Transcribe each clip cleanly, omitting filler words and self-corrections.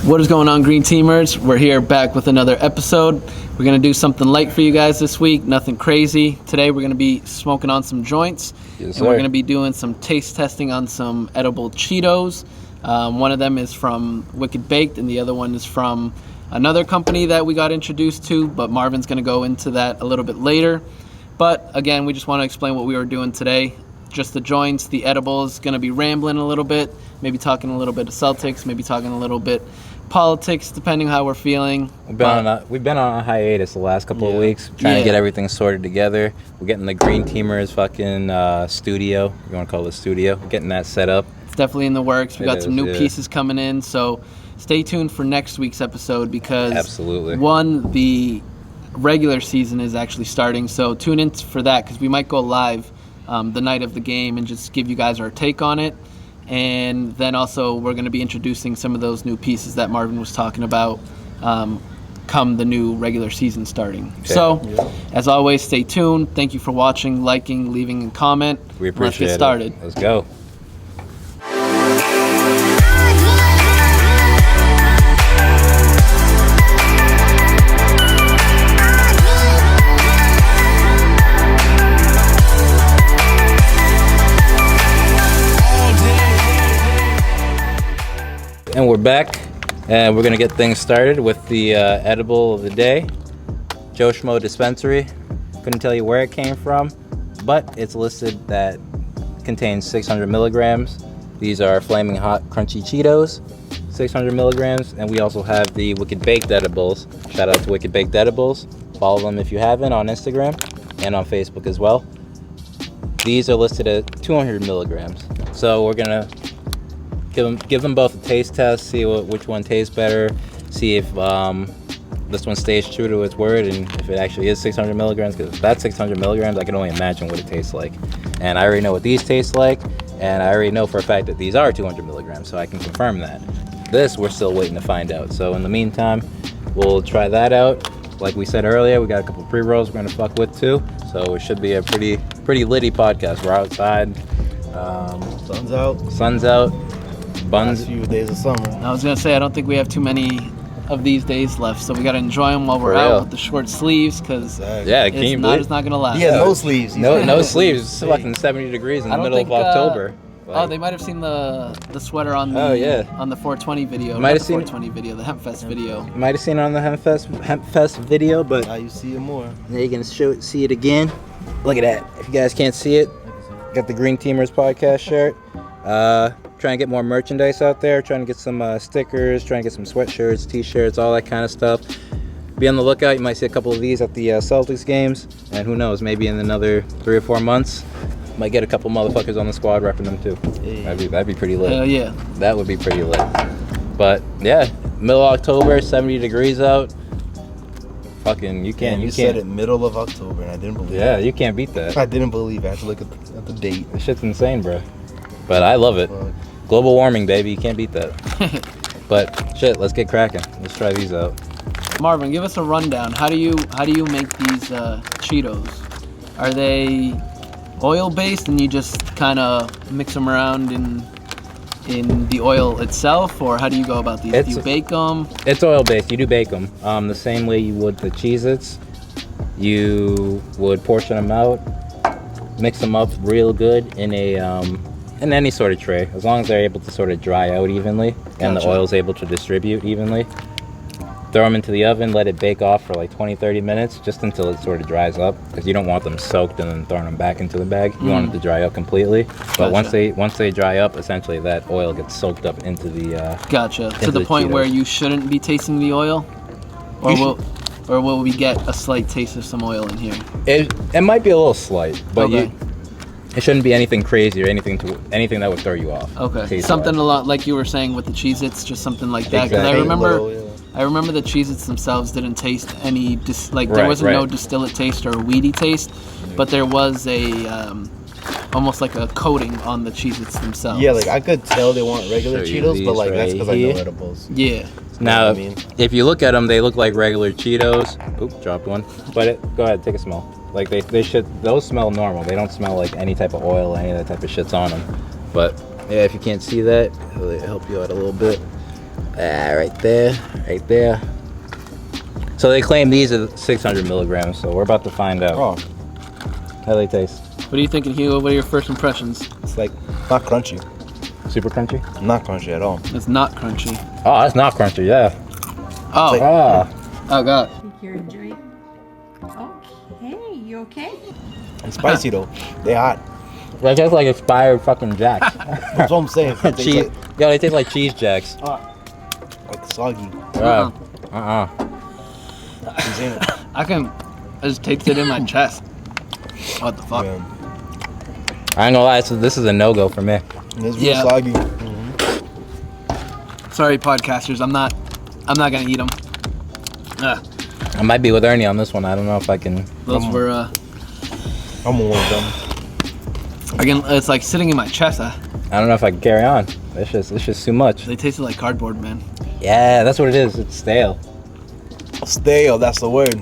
What is going on, Green Teamers? We're here back with another episode. We're going to do something light for you guys this week, nothing crazy. Today we're going to be smoking on some joints, and we're going to be doing some taste testing on some edible Cheetos. One of them is from Wicked Baked, and the other one is from another company that we got introduced to, but Marvin's going to go into that a little bit later. But again, we just want to explain what we were doing today. Just the joints, the edibles, going to be rambling a little bit, maybe talking a little bit of Celtics, maybe talking a little bit politics, depending how we're feeling. We've been on a hiatus the last couple of weeks, trying to get everything sorted together. We're getting the Green Teamers fucking studio, you want to call it a studio, getting that set up. It's definitely in the works. We got some new pieces coming in, so stay tuned for next week's episode because the regular season is actually starting, so tune in for that because we might go live the night of the game and just give you guys our take on it. And then also we're going to be introducing some of those new pieces that Marvin was talking about come the new regular season starting. Okay. So, as always, stay tuned. Thank you for watching, liking, leaving a comment. We appreciate it. Let's get started. Let's go. And we're back, and we're going to get things started with the edible of the day. Joe Schmo Dispensary. Couldn't tell you where it came from, but it's listed that contains 600 milligrams. These are Flaming Hot Crunchy Cheetos, 600 milligrams. And we also have the Wicked Baked Edibles. Shout out to Wicked Baked Edibles. Follow them if you haven't on Instagram and on Facebook as well. These are listed at 200 milligrams. So we're going to give them both a taste test, see which one tastes better, see if this one stays true to its word, and if it actually is 600 milligrams, because if that's 600 milligrams, I can only imagine what it tastes like. And I already know what these taste like, and I already know for a fact that these are 200 milligrams, so I can confirm that. This, we're still waiting to find out. So in the meantime, we'll try that out. Like we said earlier, we got a couple pre-rolls we're going to fuck with too, so it should be a pretty litty podcast. We're outside. Sun's out. Buns. Last few days of summer. I was gonna say I don't think we have too many of these days left, so we gotta enjoy them while we're out with the short sleeves, because it's not gonna last. Yeah, no sleeves. No sleeves. It's fucking 70 degrees in the middle of October. They might have seen the sweater on the on the 420 video. Might have seen 420 video, the Hempfest video. Might have seen it on the Hempfest video, but now you see it more. Now you can see it again. Look at that. If you guys can't see it, got the Green Teamers podcast shirt. Trying to get more merchandise out there, trying to get some stickers, trying to get some sweatshirts, t-shirts, all that kind of stuff. Be on the lookout. You might see a couple of these at the Celtics games, and who knows, maybe in another 3 or 4 months, might get a couple motherfuckers on the squad repping them too. Hey. That'd be pretty lit. Hell yeah. That would be pretty lit. But yeah, middle of October, 70 degrees out. Fucking, you can't. Said it middle of October, and I didn't believe it. Yeah, you can't beat that. I didn't believe it. I had to look at the date. This shit's insane, bro. But I love it. Fuck. Global warming, baby. You can't beat that. But shit, let's get cracking. Let's try these out. Marvin, give us a rundown. How do you make these Cheetos? Are they oil based and you just kind of mix them around in the oil itself, or how do you go about these? Do you bake them? It's oil based. You do bake them the same way you would the Cheez-Its. You would portion them out, mix them up real good in any sort of tray, as long as they're able to sort of dry out evenly and the oil's able to distribute evenly. Throw them into the oven, let it bake off for like 20-30 minutes, just until it sort of dries up, because you don't want them soaked and then throwing them back into the bag. You want it to dry out completely. But once they dry up, essentially that oil gets soaked up into the to the point Cheetos. Where you shouldn't be tasting the oil, or will we get a slight taste of some oil in here? It might be a little slight, but it shouldn't be anything crazy or anything that would throw you off. Okay, something a lot like you were saying with the Cheez-Its, just something like that. Because I remember the Cheez-Its themselves didn't taste any there wasn't no distillate taste or weedy taste, but there was a almost like a coating on the Cheez-Its themselves. Yeah, like I could tell they weren't regular Cheetos, but like that's because I know edibles. Yeah. Now, if you look at them, they look like regular Cheetos. Oop, dropped one. But go ahead, take a smell. Like those smell normal. They don't smell like any type of oil or any of that type of shit's on them. But yeah, if you can't see that, it'll help you out a little bit. Right there, right there. So they claim these are 600 milligrams, so we're about to find out. Oh, How they taste? What are you thinking, Hugo? What are your first impressions? it's like not crunchy. Super crunchy? Not crunchy at all. It's not crunchy. Oh, that's not crunchy, yeah. Oh, It's oh God. Think you're enjoying. Okay, you okay? It's spicy though. They hot. They taste like expired fucking Jacks. That's what I'm saying. It tastes Cheese. Yeah, they taste like cheese Jacks. like soggy. Yeah. You seen it? I just taste it in my chest. What the fuck? Yeah. I ain't gonna lie, so this is a no-go for me. It's real Yeah. soggy. Sorry, podcasters. I'm not gonna eat them. I might be with Ernie on this one. I don't know if I can. Those were I'm one of them. again. It's like sitting in my chest. I don't know if I can carry on. It's just too much. They tasted like cardboard, man. Yeah, that's what it is. It's stale. Stale, that's the word.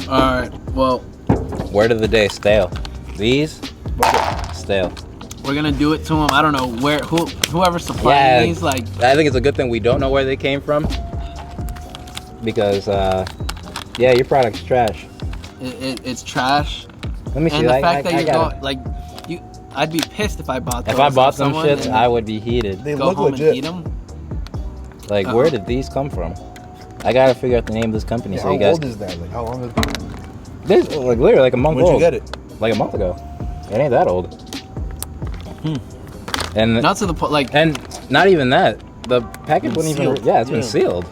All right. Well, Word of the day, stale. These, stale. we're gonna do it to them. I don't know whoever supplying these. Like, I think it's a good thing we don't know where they came from. Because, yeah, your product's trash. it's trash. Let me see. And the fact that I you're gotta- going, like, I'd be pissed if I bought those. If I bought some someone shits, and I would be heated. They go look home legit. and eat them. Like, where did these come from? I gotta figure out the name of this company Yeah, so how you guys. old is that? Like how long ago? This like literally like a month When'd old. you get it? Like a month ago. It ain't that old. And Not to the point, like, and not even that. The package wouldn't even. sealed. Yeah, it's been sealed.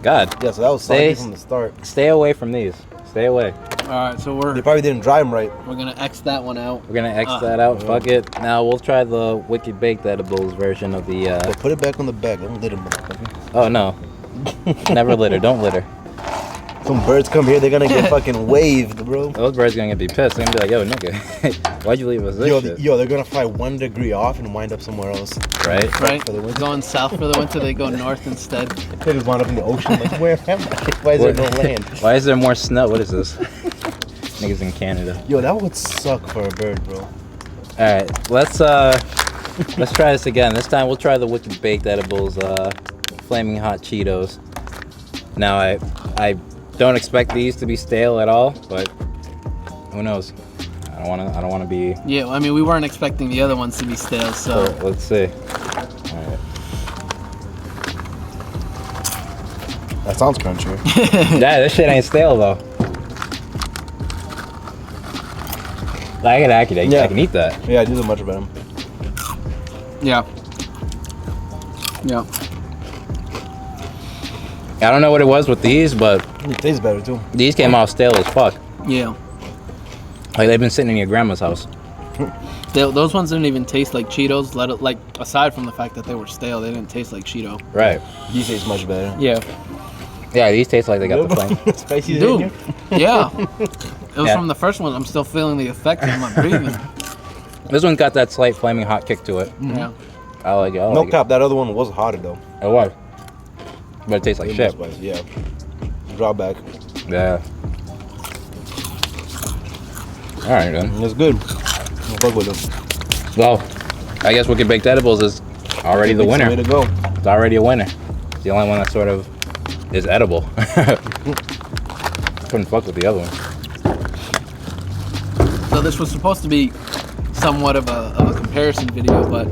God, Yeah, so that was soggy Stay- from the start. stay away from these. Stay away. all right. So They probably didn't dry them right. we're gonna X that one out. We're gonna X that out. Fuck it. Now we'll try the Wicked Baked Edibles version of the. But put it back on the bag. Don't lit them, motherfucker. Oh no. Never litter. Don't litter. Some birds come here, they're gonna get fucking waved, bro. Those birds gonna be pissed. They're gonna be like, "Yo, nigga, why'd you leave us this shit?" Yo, they're gonna fly 1 degree off and wind up somewhere else. Right? Right. For the winter. Going south for the winter, they go north instead. They just wind up in the ocean. Like, where am I? Why is there no land? Why is there more snow? What is this? Niggas in Canada. Yo, that would suck for a bird, bro. All right, let's try this again. This time we'll try the Wicked Baked Edibles, Flaming Hot Cheetos. Now I don't expect these to be stale at all, but who knows? I don't wanna be. Yeah, I mean, we weren't expecting the other ones to be stale, so Let's see. All right. That sounds crunchy. Yeah, this shit ain't stale though. I can eat that. Yeah, these are much better. yeah. Yeah. I don't know what it was with these, but It tastes better too. these came out stale as fuck. Yeah. Like they've been sitting in your grandma's house. Those ones didn't even taste like Cheetos. Like, aside from the fact that they were stale, they didn't taste like Cheeto. Right. These taste much better. Yeah. Yeah, these taste like they got the flame. Spicy in Dude. here? Yeah. It was Yeah. from the first one. I'm still feeling the effects in my breathing. This one's got that slight flaming hot kick to it. Yeah. I like it. I No like cap, that other one was hotter though. it. It was. But it tastes like Way shit. more spicy, yeah. Drawback. Yeah. All right, then. It's good. I'll fuck with them. Well, I guess Wicked Baked Edibles is already the winner. Way to go. It's already a winner. It's the only one that sort of is edible. Couldn't fuck with the other one. So this was supposed to be somewhat of a comparison video, but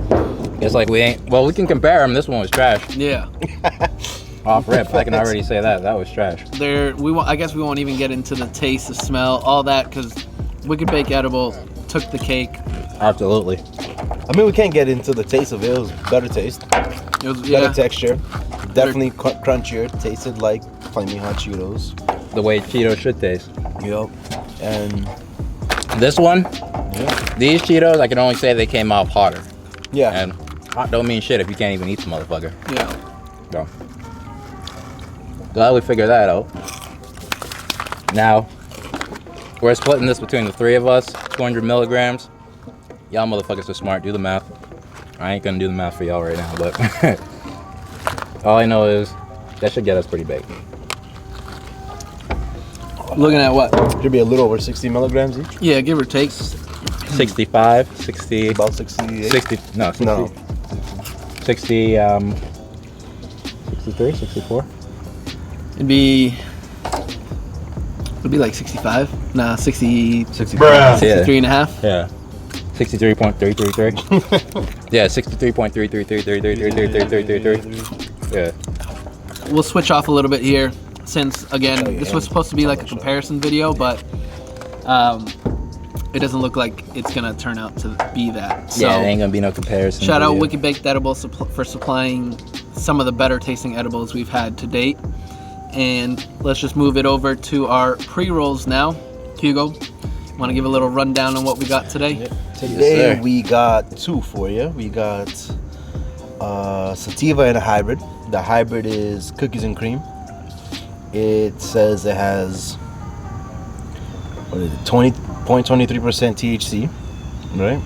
It's like we ain't. Well, we can compare them. This one was trash. yeah. Off rip, I can already say that. That was trash. I guess we won't even get into the taste, the smell, all that, because Wicked Baked Edible took the cake. Absolutely. I mean, we can't get into the taste of it. It was better taste, It was better texture, definitely crunchier. Tasted like flaming hot Cheetos. The way Cheetos should taste. Yep. And This one, yeah, these Cheetos, I can only say they came out hotter. yeah. And hot don't mean shit if you can't even eat the motherfucker. Yeah. So, glad we figured that out. Now, we're splitting this between the three of us, 200 milligrams. Y'all motherfuckers are smart, do the math. I ain't gonna do the math for y'all right now, but all I know is that should get us pretty big. Looking at what? Should be a little over 60 milligrams each. Yeah, give or take. 65, 60, About 68. 60, no, 60, No. 60, 63, 64? It'd be like 65. Nah, 60, 65. 63 and a half. Yeah. 63.333. Yeah, 63.33333333333. Yeah. We'll switch off a little bit here since, again, this was supposed to be like a comparison video, but it doesn't look like it's going to turn out to be that. So, yeah, it ain't going to be no comparison. Shout out video. Wicked Baked Edibles for supplying some of the better tasting edibles we've had to date. And let's just move it over to our pre-rolls now. Hugo, want to give a little rundown on what we got today? Yep. Today Yes, sir. we got two for you. We got Sativa and a hybrid. The hybrid is cookies and cream. It says it has 20.23% THC, right?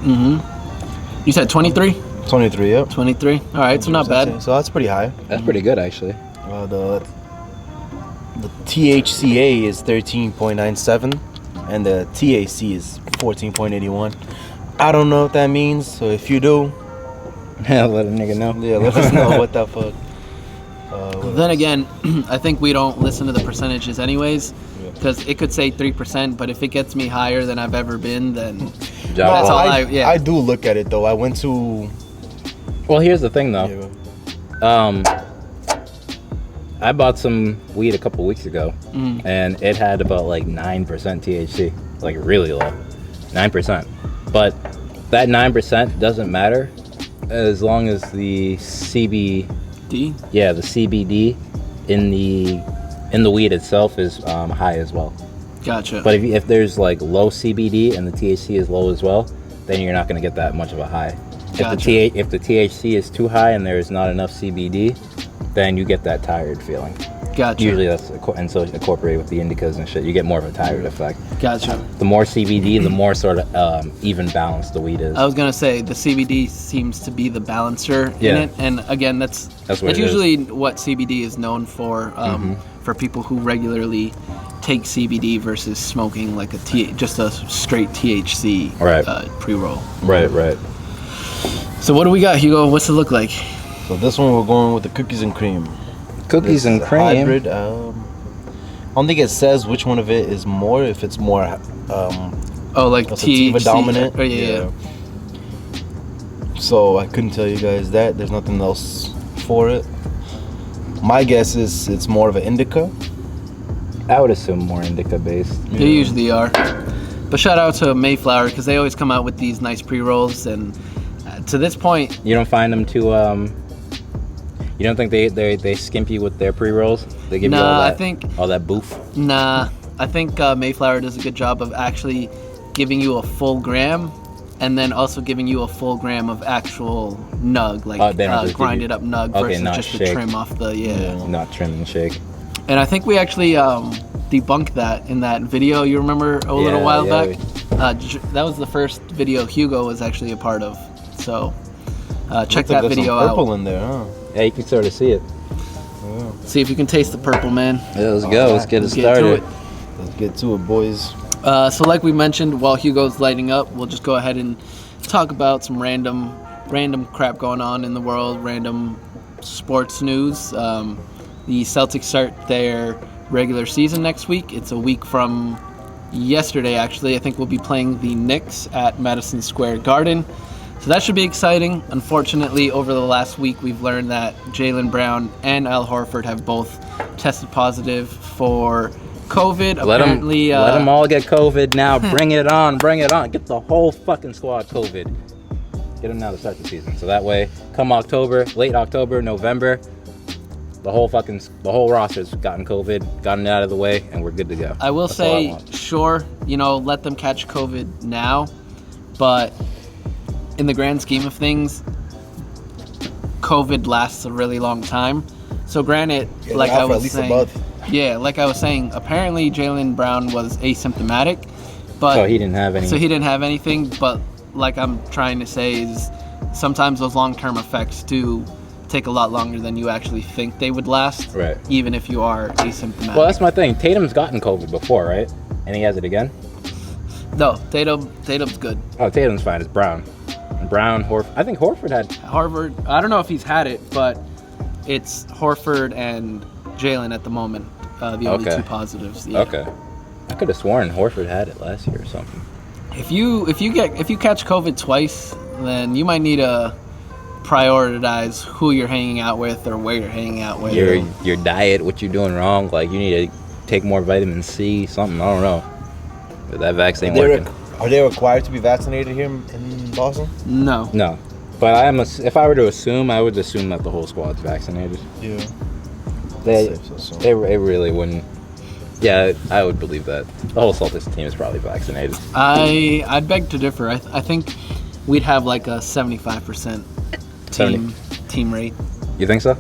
Mm-hmm. You said 23? 23, yep. 23. All right, so not bad. So that's pretty high. That's pretty good, actually. The THCA is 13.97 and the TAC is 14.81. I don't know what that means, so if you do, Yeah, let a nigga know. yeah, let us know what the fuck. Then again, I think we don't listen to the percentages anyways, Yeah. because it could say 3%, but if it gets me higher than I've ever been, then Job That's well. all I do look at it though. I went to Well, here's the thing, though. yeah, I bought some weed a couple weeks ago, Mm. and it had about like 9% THC, like really low, 9%. But that 9% doesn't matter as long as the D. the CBD in the weed itself is high as well. Gotcha. But if there's like low CBD and the THC is low as well, then you're not going to get that much of a high. Gotcha. If the THC is too high and there's not enough CBD, then you get that tired feeling. Gotcha. Usually that's incorporated with the indicas and shit. You get more of a tired effect. Gotcha. The more CBD, the more sort of even balanced the weed is. I was gonna say the CBD seems to be the balancer in Yeah. it, and again, that's what it usually what CBD is known for. For people who regularly take CBD versus smoking like just a straight THC Right. pre-roll. Right. So what do we got, Hugo? What's it look like? so this one we're going with the cookies and cream. Cookies This and is a cream. hybrid. I don't think it says which one of it is more. If it's more Oh, like sativa THC dominant. Oh yeah. So I couldn't tell you guys that. There's nothing else for it. My guess is it's more of an indica. I would assume more indica based. They usually are. But shout out to Mayflower because they always come out with these nice pre-rolls, and to this point, You don't find them too. You don't think they skimp you with their pre rolls? They give you all Nah, I that. think- all that boof. nah. I think Mayflower does a good job of actually giving you a full gram, and then also giving you a full gram of actual nug, like They don't just give you- grinded up nug Okay, versus not just the shake. trim off the Not trim and shake. And I think we actually debunked that in that video. You remember a little while yeah, back? That was the first video Hugo was actually a part of. So check Looks like that there's video some purple out. in there, huh? Yeah, you can sort of see it. See if you can taste the purple, man. Yeah, let's go. Let's get it Let's get to started. it. Let's get to it, boys. So like we mentioned, while Hugo's lighting up, we'll just go ahead and talk about some random crap going on in the world, random sports news. The Celtics start their regular season next week. It's a week from yesterday, actually. I think we'll be playing the Knicks at Madison Square Garden. So that should be exciting. Unfortunately, over the last week, we've learned that Jaylen Brown and Al Horford have both tested positive for COVID. Let Apparently, them all get COVID now. Bring it on. Get the whole fucking squad COVID. Get them now to start the season. So that way, come October, late October, November, the whole roster's gotten COVID, gotten it out of the way, and we're good to go. I will That's all I say, want. sure, let them catch COVID now, but in the grand scheme of things, COVID lasts a really long time. So granted, Yeah, like they're I out for at was least a saying, month. like I was saying, apparently Jaylen Brown was asymptomatic, but So he didn't have any. so he didn't have anything. But like I'm trying to say is, sometimes those long-term effects do take a lot longer than you actually think they would last. Right. Even if you are asymptomatic. Well, that's my thing. Tatum's gotten COVID before, right? And he has it again? No, Tatum's good. Oh, Tatum's fine. It's Brown. Horford. I think Horford had. Harvard, I don't know if he's had it, but it's Horford and Jalen at the moment. The only two positives. Yeah. Okay. I could have sworn Horford had it last year or something. If you catch COVID twice, then you might need to prioritize who you're hanging out with or where you're hanging out with. Your diet, what you're doing wrong. Like, you need to take more vitamin C, something. I don't know. But that vaccine working. Are they required to be vaccinated here in Boston? No. No. But if I were to assume, I would assume that the whole squad's vaccinated. Yeah. They really wouldn't. Yeah, I would believe that. The whole Celtics team is probably vaccinated. I'd beg to differ. I think we'd have like a 75% team rate. You think so?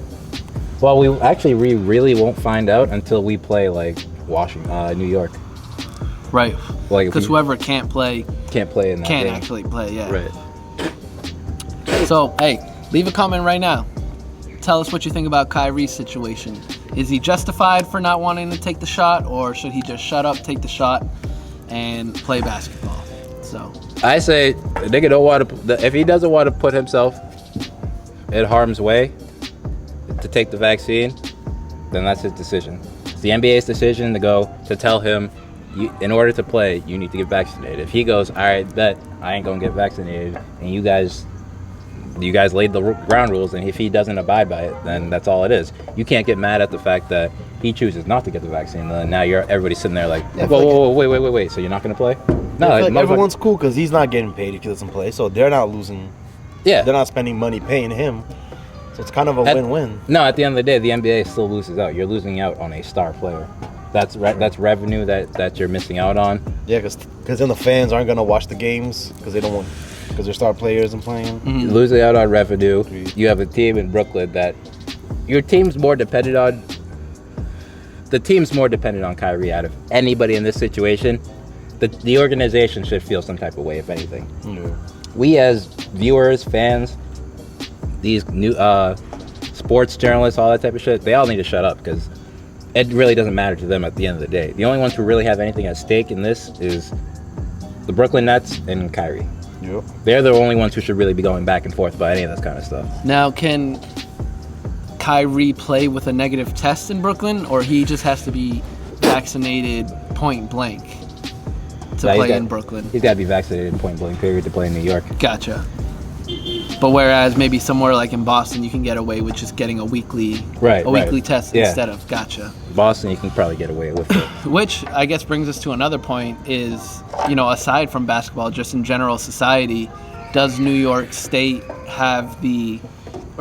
Well, we really won't find out until we play like New York. Right. Like, because whoever can't play in that game. Actually play. Yeah. Right. So hey, leave a comment right now. Tell us what you think about Kyrie's situation. Is he justified for not wanting to take the shot, or should he just shut up, take the shot, and play basketball? So I say, the nigga don't want to. If he doesn't want to put himself in harm's way to take the vaccine, then that's his decision. It's the NBA's decision to tell him, in order to play, you need to get vaccinated. If he goes, all right, bet I ain't gonna get vaccinated, and you guys laid the ground rules, and if he doesn't abide by it, then that's all it is. You can't get mad at the fact that he chooses not to get the vaccine. Then now everybody's sitting there like, whoa, wait. So you're not going to play? No, like everyone's cool because he's not getting paid if he doesn't play, so they're not losing. Yeah, they're not spending money paying him, so it's kind of a win-win. No, at the end of the day, the NBA still loses out. You're losing out on a star player. That's revenue that you're missing out on. Yeah, because then the fans aren't going to watch the games because they don't want. Because their star players and playing. Mm-hmm. You're losing out on revenue. You have a team in Brooklyn that your team's more dependent on. The team's more dependent on Kyrie out of anybody in this situation. The organization should feel some type of way, if anything. Yeah. We as viewers, fans, these new sports journalists, all that type of shit, they all need to shut up because it really doesn't matter to them at the end of the day. The only ones who really have anything at stake in this is the Brooklyn Nets and Kyrie. Yep. They're the only ones who should really be going back and forth about any of this kind of stuff. Now, can Kyrie play with a negative test in Brooklyn, or he just has to be vaccinated point blank to play in Brooklyn? He's got to be vaccinated point blank period to play in New York. Gotcha. But whereas maybe somewhere like in Boston, you can get away with just getting a weekly test instead of. Gotcha. Boston, you can probably get away with it. Which I guess brings us to another point is, aside from basketball, just in general society, does New York State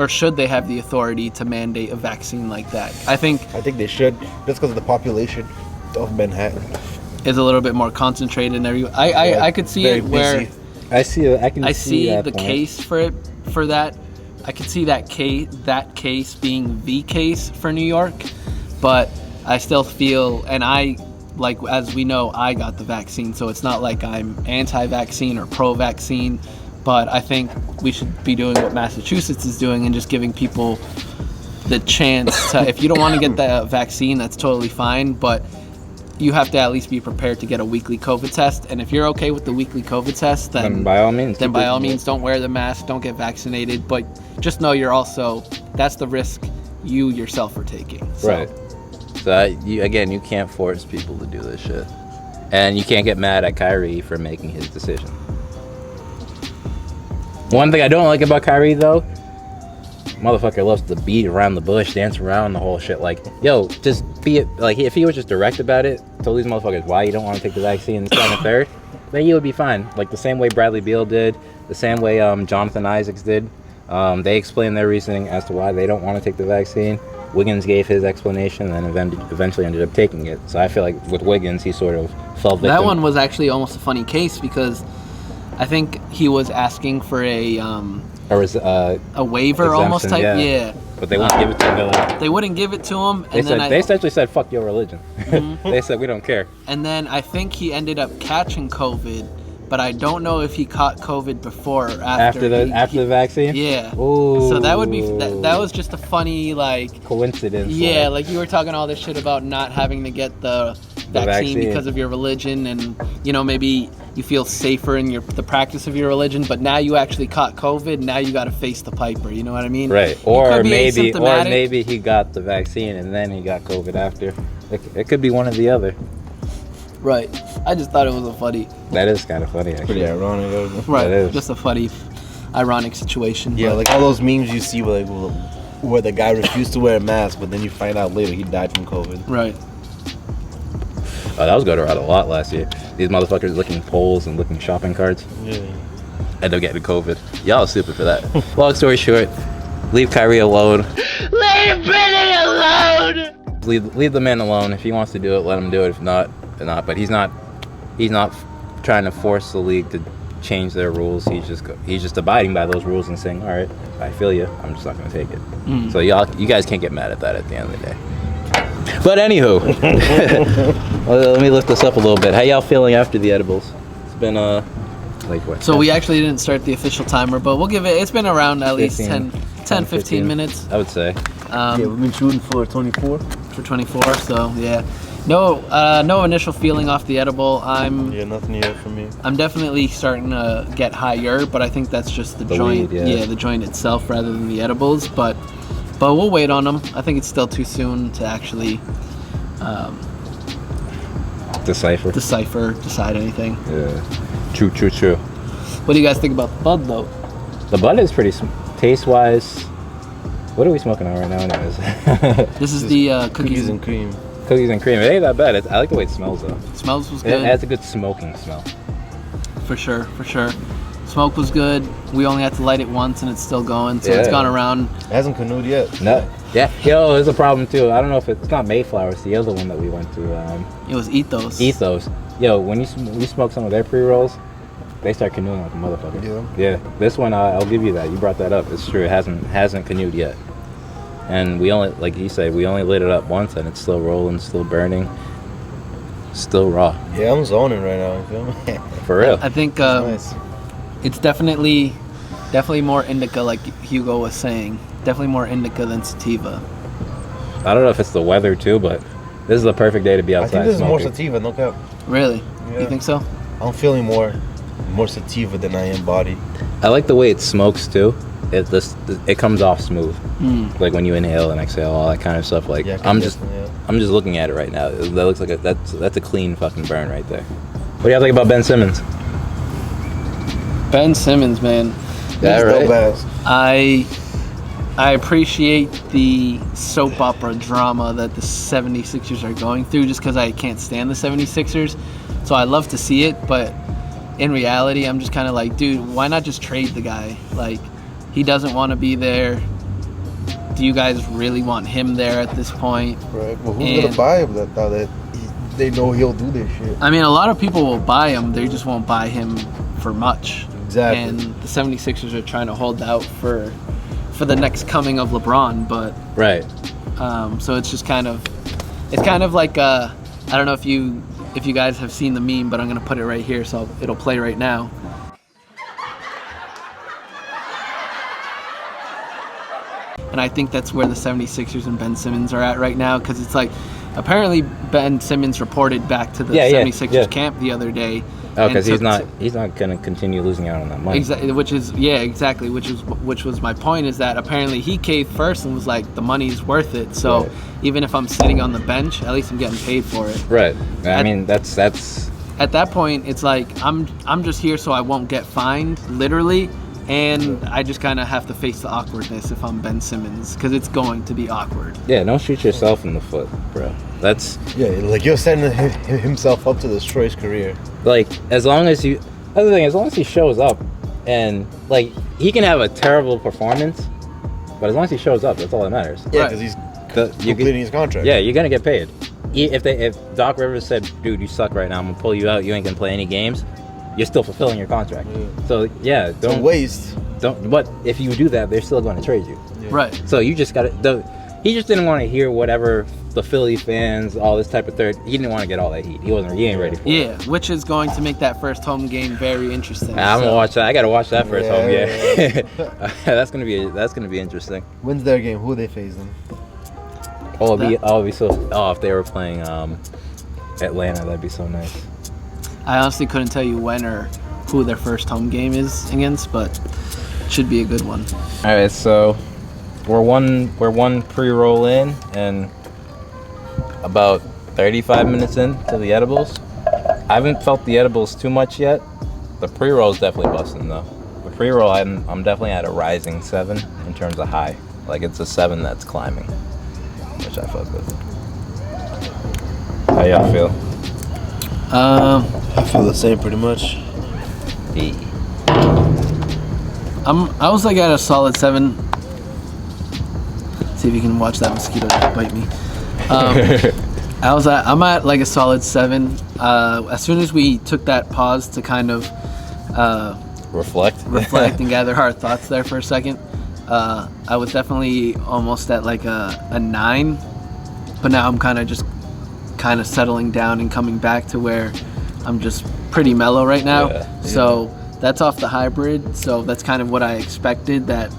should they have the authority to mandate a vaccine like that? I think they should, just because of the population of Manhattan is a little bit more concentrated in every. I could see it where. busy. I see the case for that. I could see that case being the case for New York, but I still feel, and as we know, I got the vaccine, so it's not like I'm anti-vaccine or pro-vaccine, but I think we should be doing what Massachusetts is doing and just giving people the chance to, if you don't want to get the vaccine, that's totally fine, but you have to at least be prepared to get a weekly COVID test. And if you're okay with the weekly COVID test, then by all means, don't wear the mask, don't get vaccinated. But just know that's the risk you yourself are taking. So. Right. So you can't force people to do this shit, and you can't get mad at Kyrie for making his decision. One thing I don't like about Kyrie though, motherfucker loves to beat around the bush, dance around the whole shit. Like, yo, just be it. Like, if he was just direct about it, told these motherfuckers why you don't want to take the vaccine the second and third, then you would be fine. Like the same way Bradley Beal did, the same way Jonathan Isaacs did. They explained their reasoning as to why they don't want to take the vaccine. Wiggins gave his explanation and then eventually ended up taking it. So I feel like with Wiggins, he sort of fell victim. That one was actually almost a funny case because I think he was asking for a waiver almost type, yeah. But they wouldn't give it to him. They wouldn't give it to him. They essentially said, "Fuck your religion." Mm-hmm. They said, "We don't care." And then I think he ended up catching COVID, but I don't know if he caught COVID before or after. After the vaccine. Yeah. Ooh. So that would be that was just a funny coincidence. Yeah, like you were talking all this shit about not having to get the vaccine because of your religion, and maybe you feel safer in the practice of your religion, but now you actually caught COVID. Now you got to face the piper. You know what I mean? Right. Or maybe he got the vaccine and then he got COVID after. It could be one or the other. Right. I just thought it was a funny. That is kind of funny, actually. Pretty ironic. Right. That is. Just a funny, ironic situation. Yeah, like all those memes you see where the guy refused to wear a mask, but then you find out later he died from COVID. Right. Oh, that was going around a lot last year. These motherfuckers licking poles and licking shopping carts. Yeah. End up getting COVID. Y'all are stupid for that. Long story short, leave Kyrie alone. Leave Benny alone! Leave the man alone. If he wants to do it, let him do it. If not, not. But he's not trying to force the league to change their rules. He's just abiding by those rules and saying, all right, I feel you. I'm just not going to take it. So you guys can't get mad at that at the end of the day. But anywho, let me lift this up a little bit. How y'all feeling after the edibles? It's been like what? So we actually didn't start the official timer, but we'll give it. It's been around at least 10-15 minutes. I would say. Yeah, we've been shooting for 24. For 24. So yeah, no initial feeling off the edible. Nothing yet for me. I'm definitely starting to get higher, but I think that's just the joint. Weed, yeah. The joint itself rather than the edibles. But we'll wait on them. I think it's still too soon to actually decide anything. Yeah. True. What do you guys think about the bud, though? The bud is pretty taste-wise. What are we smoking on right now, anyways? This is the cookies and cream. Cookies and cream. It ain't that bad. I like the way it smells, though. Smells was good. It has a good smoking smell. For sure. Smoke was good. We only had to light it once, and it's still going. So it's gone around. It hasn't canoed yet. No. Yeah. Yo, there's a problem too. I don't know if it's not Mayflower. It's the other one that we went to. It was Ethos. Yo, when you smoke some of their pre-rolls, they start canoeing like a motherfucker. Yeah. This one, I'll give you that. You brought that up. It's true. It hasn't canoed yet. And we only, like you said, we only lit it up once, and it's still rolling, still burning, still raw. Yeah, I'm zoning right now. You feel me? For real. I think Nice. it's definitely more indica, like Hugo was saying. Definitely more indica than sativa. I don't know if it's the weather too, but this is the perfect day to be I outside think this smoking. is more sativa, no cap. Really? Yeah. You think so? I'm feeling more sativa than I am body. I like the way it smokes too. It comes off smooth. Like when you inhale and exhale, all that kind of stuff. Like Yeah, I'm just looking at it right now. That looks like that's a clean fucking burn right there. What do y'all think about Ben Simmons? Ben Simmons, man. Yeah, right. I appreciate the soap opera drama that the 76ers are going through, just because I can't stand the 76ers. So I love to see it, but in reality, I'm just kind of like, dude, why not just trade the guy? Like, he doesn't want to be there. Do you guys really want him there at this point? Right. Well, who's gonna buy him now that they know he'll do this shit? I mean, a lot of people will buy him. They just won't buy him for much. Exactly. And the 76ers are trying to hold out for the next coming of LeBron, but Right. so it's just kind of like I don't know if you guys have seen the meme, but I'm gonna put it right here, so it'll play right now. And I think that's where the 76ers and Ben Simmons are at right now, because it's like, apparently Ben Simmons reported back to the 76ers camp the other day. Oh, because he's not going to continue losing out on that money. Exactly, which was my point, is that apparently he caved first and was like, the money's worth it. So Right. even if I'm sitting on the bench, at least I'm getting paid for it. Right. I mean, that's At that point, it's like I'm just here so I won't get fined, literally, and I just kind of have to face the awkwardness if I'm Ben Simmons, because it's going to be awkward. Yeah, don't shoot yourself in the foot, bro. That's like you're setting himself up to destroy his career. like, as long as he shows up, and like, he can have a terrible performance, but as long as he shows up, that's all that matters. Yeah, Right. because he's completing his contract. Yeah, you're gonna get paid. If Doc Rivers said, dude, you suck right now, I'm gonna pull you out, you ain't gonna play any games, you're still fulfilling your contract. Yeah. So yeah, It's a waste. but if you do that, they're still going to trade you. Yeah. Right. So you just gotta he just didn't want to hear whatever the Philly fans, all this type of third. He didn't want to get all that heat. He ain't ready for it. Yeah, which is going to make that first home game very interesting. I'm gonna watch that. I gotta watch that first home game. Yeah. That's gonna be interesting. When's their game? Who are they facing? If they were playing Atlanta. That'd be so nice. I honestly couldn't tell you when or who their first home game is against, but it should be a good one. All right, so we're one pre-roll in and about 35 minutes in to the edibles. I haven't felt the edibles too much yet. The pre-roll is definitely busting though. The pre-roll, I'm definitely at a rising 7 in terms of high. Like it's a 7 that's climbing, which I fuck with. How y'all feel? I feel the same pretty much. I was like at a solid 7. See if you can watch that mosquito bite me. I'm at like a solid 7. As soon as we took that pause to kind of Reflect and gather our thoughts there for a second, I was definitely almost at like a 9, but now I'm kind of settling down and coming back to where I'm just pretty mellow right now. Yeah. So that's off the hybrid, so that's kind of what I expected, that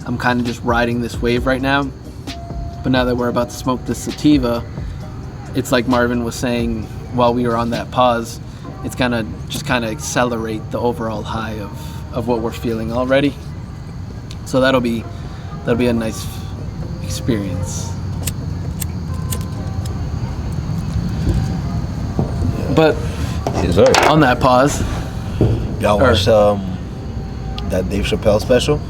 I'm kind of just riding this wave right now. But now that we're about to smoke this sativa, it's like Marvin was saying while we were on that pause, it's gonna just kind of accelerate the overall high of what we're feeling already. So that'll be a nice experience. But Yes, sir. on that pause, Y'all watched that Dave Chappelle special?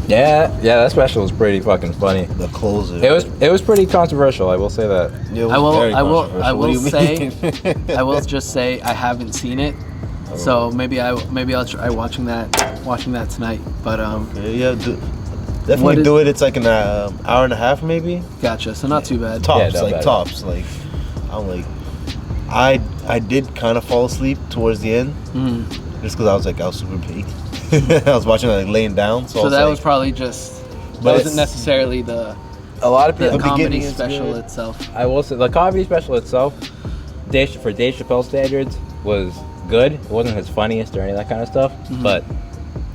Yeah, that special was pretty fucking funny. The closer. It was pretty controversial. I will say that. It was I very controversial. What do you I will just say I haven't seen it, so maybe I'll try watching that tonight. But Yeah, definitely do it. It's like an hour and a half maybe. Gotcha. So not too bad. Tops, not bad. tops. Like I'm like, I did kind of fall asleep towards the end, just because I was super peaked. I was watching it like laying down. So that was probably just. That wasn't necessarily the A lot of people. the comedy beginning is special good. itself. I will say the comedy special itself, for Dave Chappelle standards, was good. It wasn't his funniest or any of that kind of stuff, but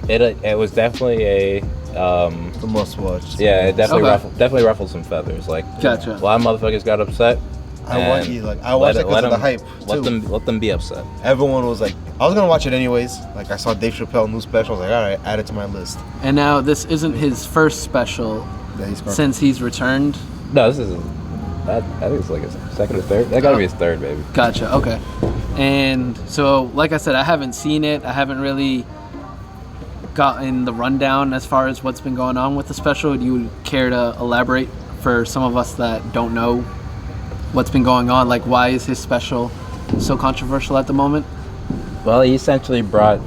it was definitely a the must watch. yeah. It definitely Okay. definitely ruffled some feathers. Like Gotcha. a lot of motherfuckers got upset. I watched it because of the hype. Let too. them be upset. Everyone was like, I was gonna watch it anyways. Like I saw Dave Chappelle new special. I was like, all right, add it to my list. And now this isn't his first special Yeah, he's since he's returned. No, this is. I think it's like his second or third. That gotta be his third, baby. Gotcha. Okay. And so, like I said, I haven't seen it. I haven't really gotten the rundown as far as what's been going on with the special. Do you care to elaborate for some of us that don't know what's been going on? Like, why is his special so controversial at the moment? Well, he essentially brought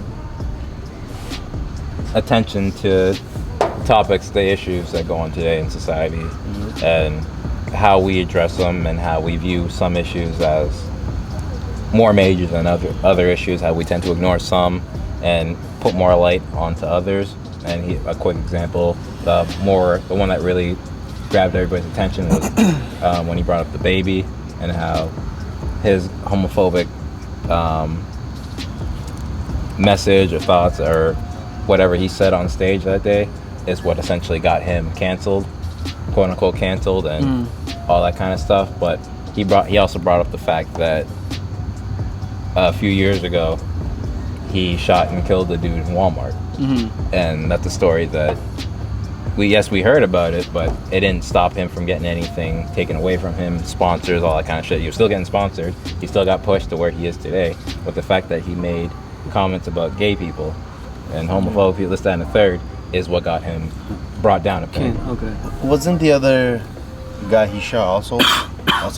attention to topics, the issues that go on today in society, and how we address them, and how we view some issues as more major than other issues, how we tend to ignore some and put more light onto others. And a quick example, the one that really grabbed everybody's attention was when he brought up the baby and how his homophobic message or thoughts or whatever he said on stage that day is what essentially got him canceled, quote unquote canceled, and all that kind of stuff. But he also brought up the fact that a few years ago he shot and killed a dude in Walmart, and that's a story that we heard about it, but it didn't stop him from getting anything taken away from him, sponsors, all that kind of shit. He was still getting sponsored. He still got pushed to where he is today. But the fact that he made comments about gay people and homophobia, this, that, and the third, is what got him brought down a pin. Okay. Wasn't the other guy he shot also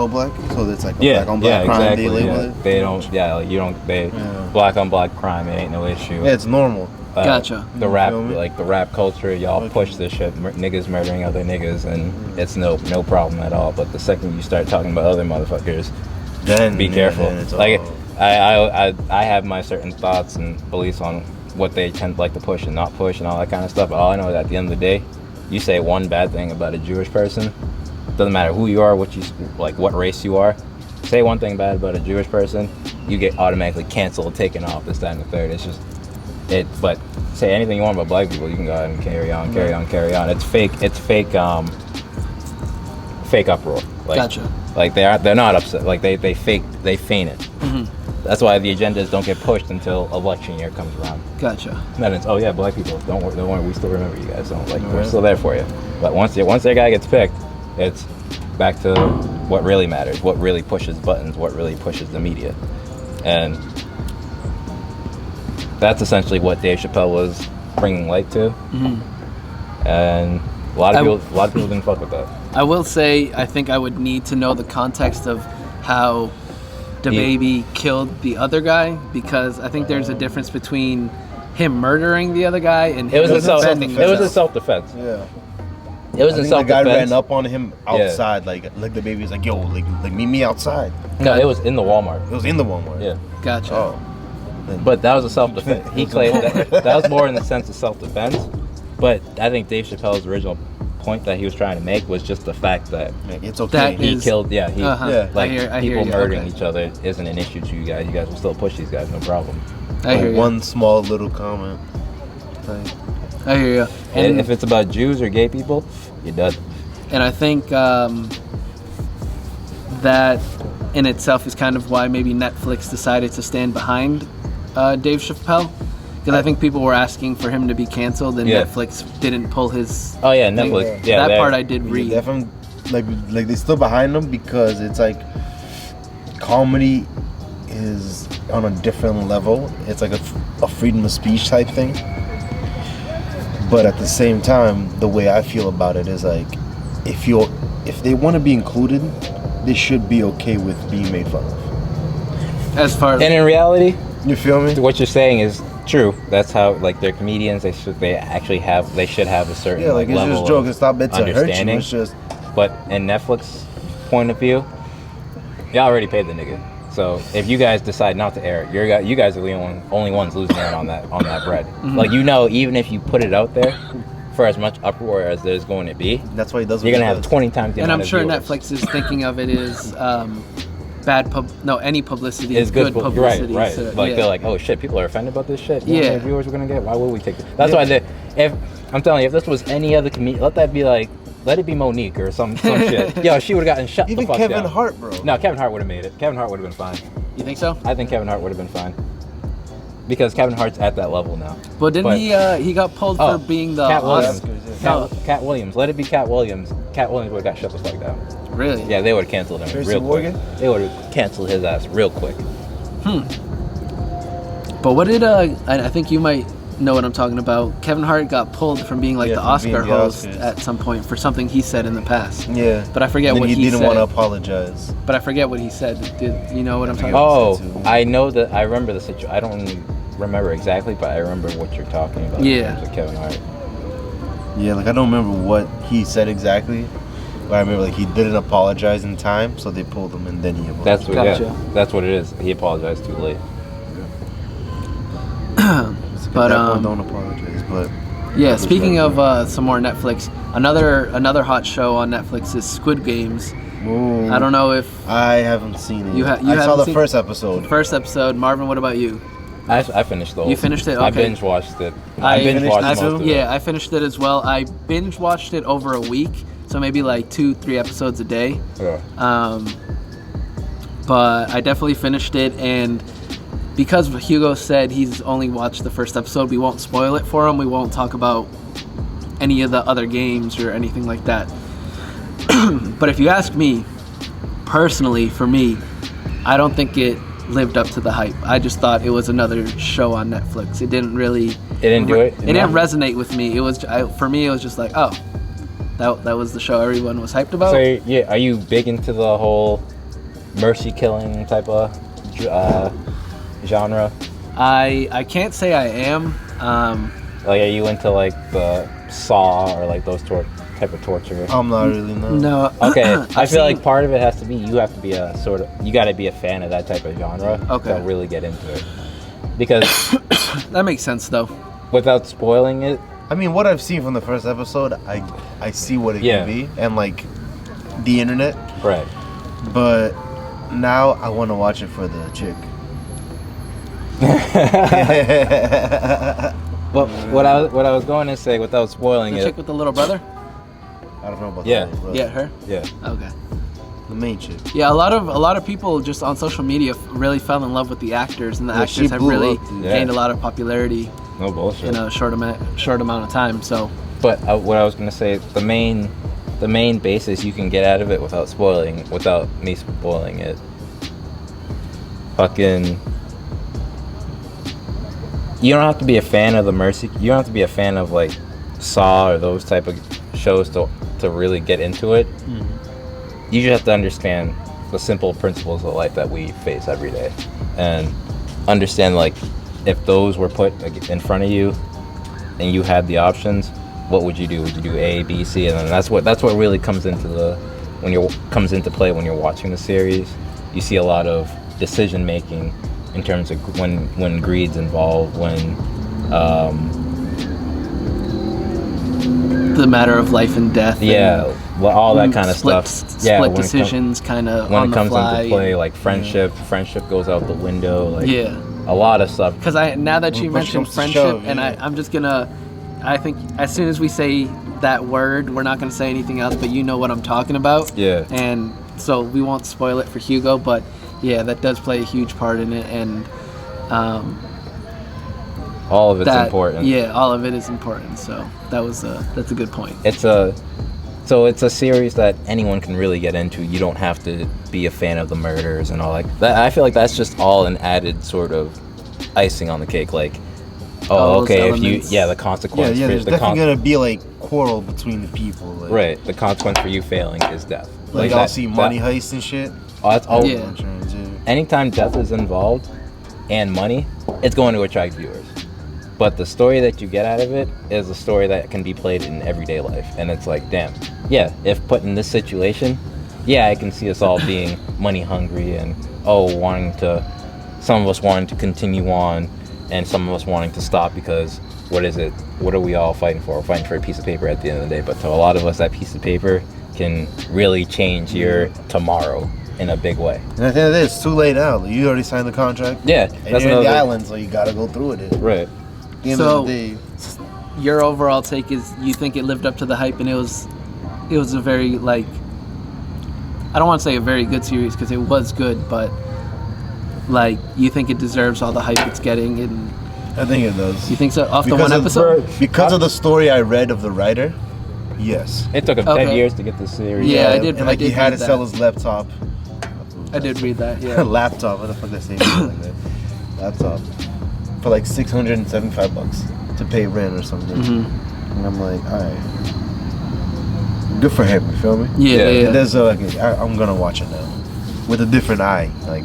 black? So it's like a black on black crime. Exactly. They label it. They don't. Yeah, you don't. They black on black crime. It ain't no issue. Yeah, it's normal. Gotcha. The rap culture, y'all push this shit. Niggas murdering other niggas, and it's no problem at all. But the second you start talking about other motherfuckers, Then be careful. Then it's Like all- I have my certain thoughts and beliefs on what they tend to like to push and not push and all that kind of stuff. But all I know is at the end of the day, you say one bad thing about a Jewish person, doesn't matter who you are, what race you are. Say one thing bad about a Jewish person, you get automatically canceled, taken off, this, that, and the third. It's just it. But say anything you want about black people, you can go ahead and carry on. It's fake fake uproar. Like, Gotcha. Like they're not upset. Like they feign it. Mm-hmm. That's why the agendas don't get pushed until election year comes around. Gotcha. And then it's, oh yeah, black people, don't worry, we still remember you guys. So like we're still there for you. But once their guy gets picked, it's back to what really matters, what really pushes buttons, what really pushes the media, and that's essentially what Dave Chappelle was bringing light to. Mm-hmm. And a lot of people didn't fuck with that. I will say, I think I would need to know the context of how DaBaby killed the other guy, because I think there's a difference between him murdering the other guy and him defending himself. It was a self-defense. Yeah. It was a self-defense. The guy ran up on him outside, like DaBaby was like, yo, like meet me outside. No, it was in the Walmart. It was in the Walmart. Yeah. Gotcha. Oh. But that was a self-defense. He claimed that was more in the sense of self-defense. But I think Dave Chappelle's original point that he was trying to make was just the fact that it's okay. He killed. Yeah. I hear people you. murdering each other isn't an issue to you guys. You guys will still push these guys, no problem. I hear you. One small little comment. I hear you. And if it's about Jews or gay people, you're done. And I think that in itself is kind of why maybe Netflix decided to stand behind Dave Chappelle. Because I think people were asking for him to be canceled, and Netflix didn't pull his. Oh yeah, Netflix. Thing. Yeah, that part I did read. Definitely, like they stood behind him because it's like comedy is on a different level. It's like a freedom of speech type thing. But at the same time, the way I feel about it is like, if they want to be included, they should be okay with being made fun of. As far as and in reality, you feel me? What you're saying is true. That's how they're comedians. They should have a certain it's level just joke. It's not meant to hurt you. understanding. It's just. But in Netflix point of view, y'all already paid the nigga. So if you guys decide not to air it, you guys are the only ones losing out on that bread. Mm-hmm. Like even if you put it out there for as much uproar as there's going to be, that's why he does. You're gonna have 20 times the amount of viewers. And I'm sure Netflix is thinking of it as any publicity is good publicity. Right. So, they're like, oh shit, people are offended about this shit. Yeah. How many viewers we're gonna get? Why would we take it? That's why if I'm telling you, if this was any other comedian, let it be Monique or some shit. Yo, she would have gotten shut the fuck down. Even Kevin Hart, bro. No, Kevin Hart would have made it. Kevin Hart would have been fine. You think so? I think Kevin Hart would have been fine. Because Kevin Hart's at that level now. But didn't he got pulled for being the Cat Williams. Cat Williams. Let it be Cat Williams. Cat Williams would have got shut the fuck down. Really? Yeah, they would have canceled him real quick. They would have canceled his ass real quick. But what did I think you might know what I'm talking about. Kevin Hart got pulled from being the Oscar host at some point for something he said in the past. Yeah. But I forget what he said. He didn't want to apologize. But I forget what he said. Did you know what I'm talking about? Oh, I know that. I remember the situation. I don't remember exactly, but I remember what you're talking about. Yeah. In terms of Kevin Hart. Yeah, I don't remember what he said exactly. But I remember he didn't apologize in time, so they pulled him and then he apologized. That's what it is. He apologized too late. But don't apologize. But yeah, speaking of some more Netflix, another hot show on Netflix is Squid Games. Ooh. I don't know if I haven't seen it. I saw the first episode. First episode. Marvin, what about you? I finished the whole. You finished it? Okay. I binge watched it. I finished it as well. I binge watched it over a week, so maybe 2-3 episodes a day. Yeah. But I definitely finished it, and because Hugo said he's only watched the first episode, we won't spoil it for him. We won't talk about any of the other games or anything like that. But if you ask me, personally, for me, I don't think it lived up to the hype. I just thought it was another show on Netflix. It didn't really. It didn't do it. It didn't resonate with me. It was for me. It was just that was the show everyone was hyped about. So yeah, are you big into the whole mercy killing type of genre? I can't say I am. Are you into the Saw or those type of torture? I'm not really, no. No. Okay, I feel like part of it has to be you have to be you got to be a fan of that type of genre to really get into it. Because that makes sense though. Without spoiling it. I mean, what I've seen from the first episode, I see what it can be, and the internet. Right. But now I want to watch it for the chick. Well, what I was going to say without spoiling the chick with the little brother? I don't know about Yeah. the brother. Yeah, her. Yeah. Okay. The main chick. Yeah, a lot of people just on social media really fell in love with the actors, and the Yeah, she actors have blew really up, dude. gained Yeah. a lot of popularity No bullshit. in a short amount of time. So But what I was gonna say, the main basis you can get out of it without me spoiling it. Fucking, you don't have to be a fan of the Mercy. You don't have to be a fan of like Saw or those type of shows to really get into it. You just have to understand the simple principles of life that we face every day, and understand like if those were put in front of you and you had the options, what would you do? Would you do A, B, C? And then that's what really comes into play when you're watching the series. You see a lot of decision making in terms of when greed's involved, when the matter of life and death. yeah, all that kind of stuff. Yeah, Split decisions, kind of when on it the comes fly. into play, like friendship goes out the window. Like Yeah. a lot of stuff. Because now that you When push mentioned comes to friendship, shove, and yeah. I'm just gonna, I think as soon as we say that word, we're not gonna say anything else, but you know what I'm talking about. Yeah. And so we won't spoil it for Hugo, but yeah, that does play a huge part in it, and All of it's that, important. Yeah, all of it is important. So that's a good point. It's a series that anyone can really get into. You don't have to be a fan of the murders and all like that. I feel like that's just all an added sort of icing on the cake. Like, All oh, those okay, elements. the consequence. Yeah, there's the definitely gonna be like quarrel between the people. Like, right. The consequence for you failing is death. Like y'all that- see that- money heist and shit. Oh, that's all. Yeah. Anytime death is involved and money, it's going to attract viewers. But the story that you get out of it is a story that can be played in everyday life. And it's like, damn, yeah, if put in this situation, yeah, I can see us all being money hungry and, some of us wanting to continue on and some of us wanting to stop because what is it? What are we all fighting for? We're fighting for a piece of paper at the end of the day. But to a lot of us, that piece of paper can really change your tomorrow in a big way. And at the end of the day, it's too late now. Like, you already signed the contract. Yeah, And you're in another the thing. island, so you gotta go through with it. Right. At the end So- of the day, Your overall take is you think it lived up to the hype, and it was a very, like, I don't want to say a very good series because it was good, but like you think it deserves all the hype it's getting, and I think it does. you think so off the Because one of- episode? Because of the story I read of the writer, yes. It took him Okay. 10 years to get this series. Yeah, I did- And like I did he had read to sell that. his laptop. I did read that. Yeah. Laptop, what the fuck they say like that? Laptop. For like $675 to pay rent or something. Mhm. And I'm like, alright. Good for him, you feel me? Yeah, Yeah. yeah. And there's I'm gonna watch it now. With a different eye. Like,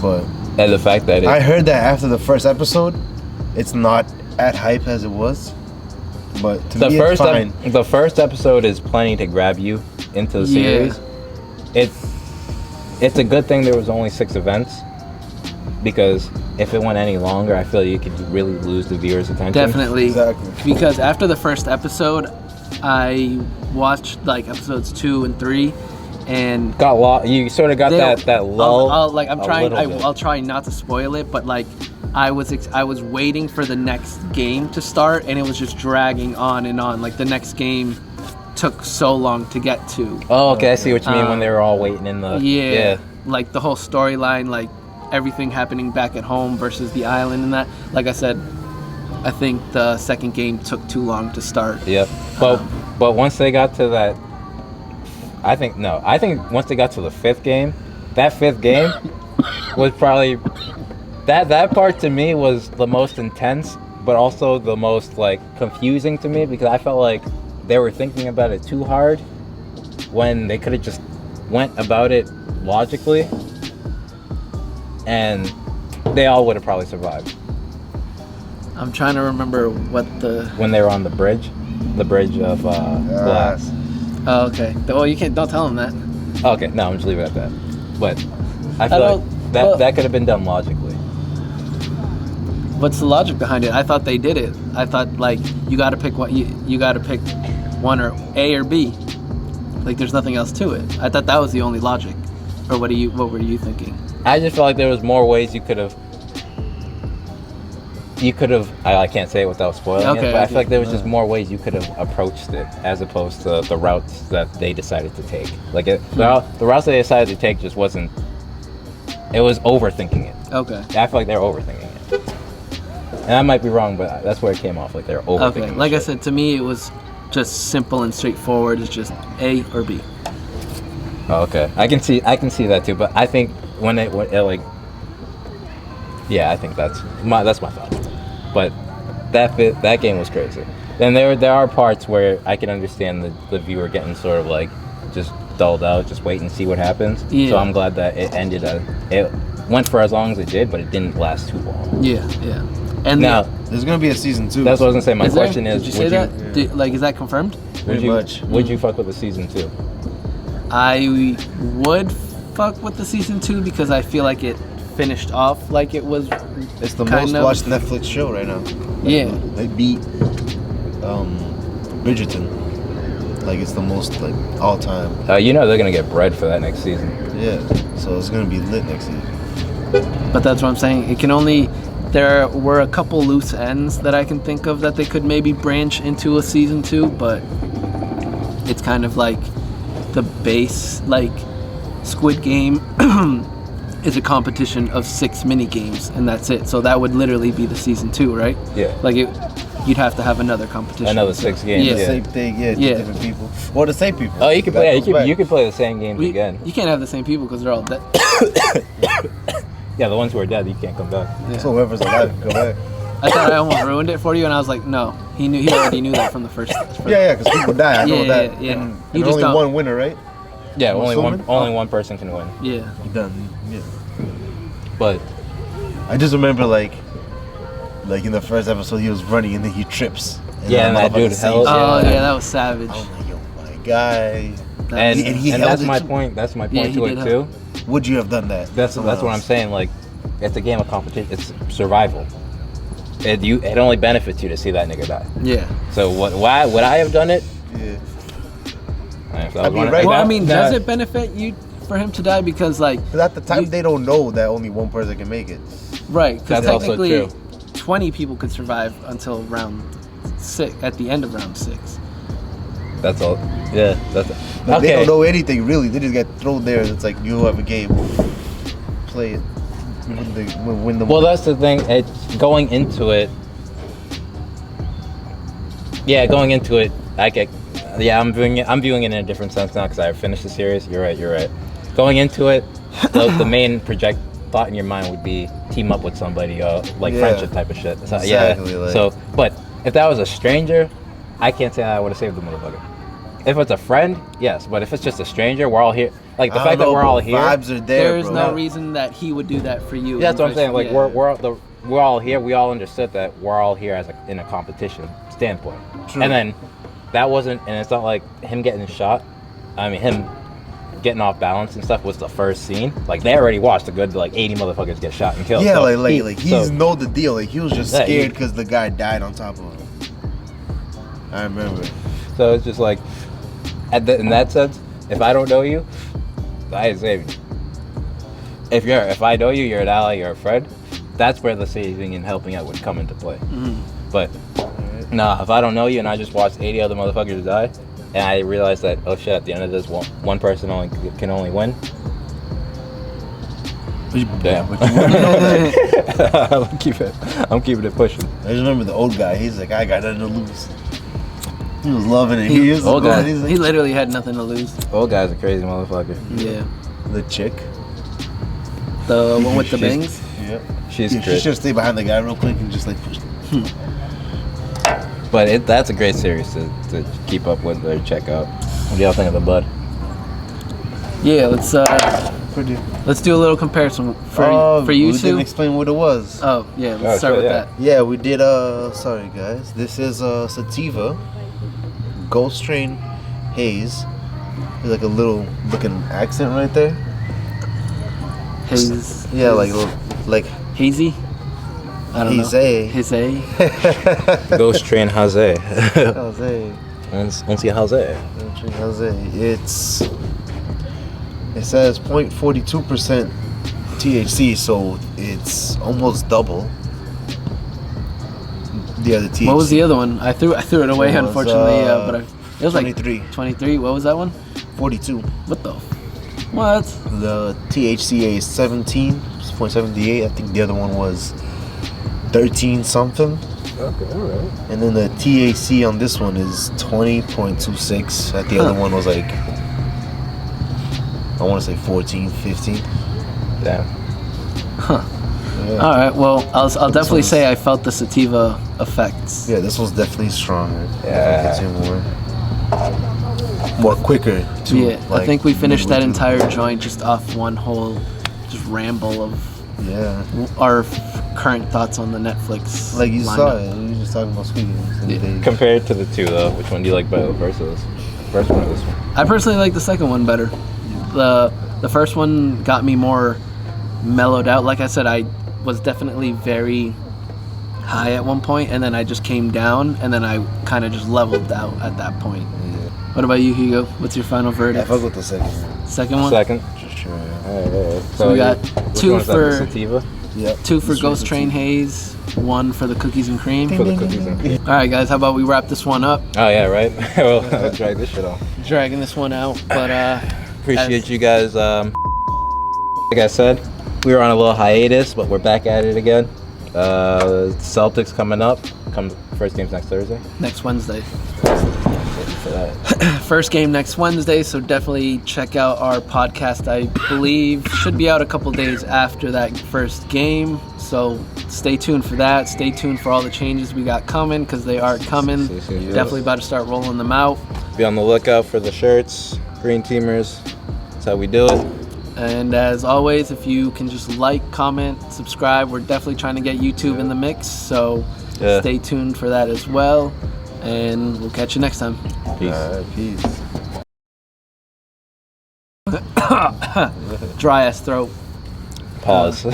but And the fact that I heard that after the first episode, it's not at hype as it was. But to me, it's fine. the first episode is plenty to grab you into the Yeah. series. It's a good thing there was only 6 events, because if it went any longer, I feel you could really lose the viewer's attention. Definitely. Exactly. Because after the first episode, I watched like episodes 2 and 3, and Got you sort of got that lull. I'm a trying. little bit. I'll try not to spoil it, but like I was waiting for the next game to start, and it was just dragging on and on. Like the next game took so long to get to. Oh, okay, I see what you mean when they were all waiting in the Yeah, like the whole storyline, like everything happening back at home versus the island and that. Like I said, I think the second game took too long to start. Yep. But once they got to that, I think once they got to the 5th game, that 5th game was probably that part to me was the most intense, but also the most like confusing to me, because I felt like they were thinking about it too hard when they could have just went about it logically, and they all would have probably survived. I'm trying to remember what the. When they were on the bridge of glass. Oh, okay. Well, you can't. Don't tell them that. Okay, no, I'm just leaving it at that. But I feel don't- like well- that could have been done logically. What's the logic behind it? I thought they did it. I thought like you got to pick one. You got to pick one, or A or B. Like there's nothing else to it. I thought that was the only logic. Or what were you thinking? I just felt like there was more ways you could have you could have. I can't say it without spoiling Okay, it, but I okay. feel like there was just more ways you could have approached it as opposed to the routes that they decided to take. Like the routes they decided to take just wasn't. It was overthinking it. Okay. I feel like they're overthinking it. And I might be wrong, but that's where it came off. Like they're overthinking. Okay. Like I shit. said, to me, it was just simple and straightforward. It's just A or B. Oh, okay. I can see that too. But I think when it like, yeah, I think that's my thought. But that game was crazy. Then there are parts where I can understand the viewer getting sort of like just dulled out, just wait and see what happens. Yeah. So I'm glad that it ended. It went for as long as it did, but it didn't last too long. Yeah. Yeah. And Now There's gonna be a season 2. that's what I was gonna say. My is there? question is, Did you say that? Like, is that confirmed? Pretty much. Would you fuck with the season 2? I would fuck with the season 2 because I feel like it finished off like it was. It's the kind most of- watched Netflix show right now. Yeah. They beat Bridgerton. Like it's the most like all time. You know they're gonna get bread for that next season. Yeah. So it's gonna be lit next season. But that's what I'm saying. It can only. There were a couple loose ends that I can think of that they could maybe branch into a season 2, but it's kind of like the base. Like Squid Game is a competition of 6 mini games, and that's it. So that would literally be the season 2, right? Yeah. Like you'd have to have another competition. Another 6 games. Yeah. The same thing, yeah, Yeah. different people. Or the same people. Oh, you can That play. goes back. You can play the same games again. You can't have the same people because they're all dead. Yeah, the ones who are dead, you can't come back. So whoever's alive can go back. I thought I almost ruined it for you, and I was like, no. He already knew that from the first. Yeah, because people die. I know Yeah, that. yeah. And, You and just only don't. one winner, right? Yeah, I'm only assuming? one person can win. Yeah. Done. Yeah. But I just remember like in the first episode he was running and then he trips. Yeah, and that motherfucker dude saves held- him. Oh Yeah. yeah, that was savage. I was like, yo, my guy. and, And he and held that's it my too. point. That's my Yeah, point he to did it help. too. Would you have done that? That's what I'm saying. Like, it's a game of competition. It's survival. It only benefits you to see that nigga die. Yeah. So why would I have done it? Yeah. If I mean, right Well, now- I mean, Nah. does it benefit you for him to die? Because like, But at the time You- they don't know that only one person can make it. right? Because That's also technically, true. 20 people could survive until round 6. At the end of round 6. That's all. Yeah. That's Like, They okay. don't know anything really. They just get thrown there. It's like you have a game. Play it. Win the Well, that's the thing. It's going into it. Yeah, going into it, I get. Yeah, I'm viewing it in a different sense now because I finished the series. You're right. Going into it, the main thought in your mind would be team up with somebody, like Yeah. friendship type of shit. So, Exactly, yeah. like- So, but if that was a stranger, I can't say I would have saved the motherfucker. If it's a friend, yes. But if it's just a stranger, we're all here. Like the I fact don't that we're know, all but here. Vibes are there, There's bro. no reason that he would do that for you. Yeah, that's what I'm saying. Like Yeah. we're all here. We all understood that we're all here in a competition standpoint. True. And then that wasn't, and it's not like him getting shot. I mean, him getting off balance and stuff was the first scene. Like they already watched a good 80 motherfuckers get shot and killed. Yeah, So like he's so- know the deal. Like he was just Yeah, scared he- because the guy died on top of him. I remember. So it's just like, in that sense, if I don't know you, I save you. If I know you, you're an ally, you're a friend. That's where the saving and helping out would come into play. But nah, if I don't know you and I just watched 80 other motherfuckers die, and I realize that oh shit, at the end of this, one person can only win. Damn. I'm keeping it pushing. I just remember the old guy. He's like, I got nothing to lose. He was loving it. He is Old guy. He's He like, literally had nothing to lose. Old guy's a crazy motherfucker. Yeah. the chick. The one with the She's- bangs. Yep. She's Yeah, she great. should stay behind the guy real quick and just like push. But that's a great series to keep up with or check out. What do y'all think of the Bud? Yeah, Pretty. let's do a little comparison for you we two. didn't explain what it was. Oh yeah, let's Oh, start sure, with yeah. that. Yeah, we did. Sorry guys. This is Sativa, Ghost Train, Haze. There's like a little looking accent right there. Haze. Yeah, like hazy. I don't Haze. know. Haze. Ghost Train Haze. Jose. Once you Haze. It says 0.42% THC, so it's almost double. Yeah, the THC. What was the other one? I threw it away, It was, unfortunately. But it was 23. like 23. What was that one? 42. What the? What? The THCA is 17.78. I think the other one was 13 something. Okay, all right. And then the THC on this one is 20.26. The other one was like, I want to say 14, 15. Damn. Huh. Yeah. All right. Well, I'll definitely one's- say I felt the sativa effects. Yeah, this one's definitely stronger. Yeah. Hits you more quicker too. Yeah, I think we finished that midway through. entire joint just off one whole just ramble of Yeah, our current thoughts on the Netflix. like you lineup. saw it. We were just talking about squeaky. Compared to the two, though, which one do you like better versus first one or this one? I personally like the second one better. The first one got me more mellowed out. Like I said, I was definitely very high at one point, and then I just came down, and then I kind of just leveled out at that point. What about you, Hugo? What's your final I verdict? fuck with the second one. Second one? Second. For sure. All right. So we got which two one is that, for- the sativa 2 for This Ghost was Train Haze, 1 for the cookies and cream. for the cookies and cream. All right, guys, how about we wrap this one up? Oh yeah, right. Well, I'll drag this shit off. Dragging this one out, but Appreciate you guys. Like I said, we were on a little hiatus, but we're back at it again. Celtics coming up. First game's next Thursday. next Wednesday. For that. First game next Wednesday, so definitely check out our podcast. I believe should be out a couple days after that first game, so stay tuned for that. Stay tuned for all the changes we got coming, because they are coming. See. Definitely about to start rolling them out. Be on the lookout for the shirts, Green Teamers. That's how we do it. And as always, if you can just like, comment, subscribe, we're definitely trying to get YouTube in the mix, so Yeah. stay tuned for that as well. And we'll catch you next time. Peace. Peace. Dry ass throat. Pause.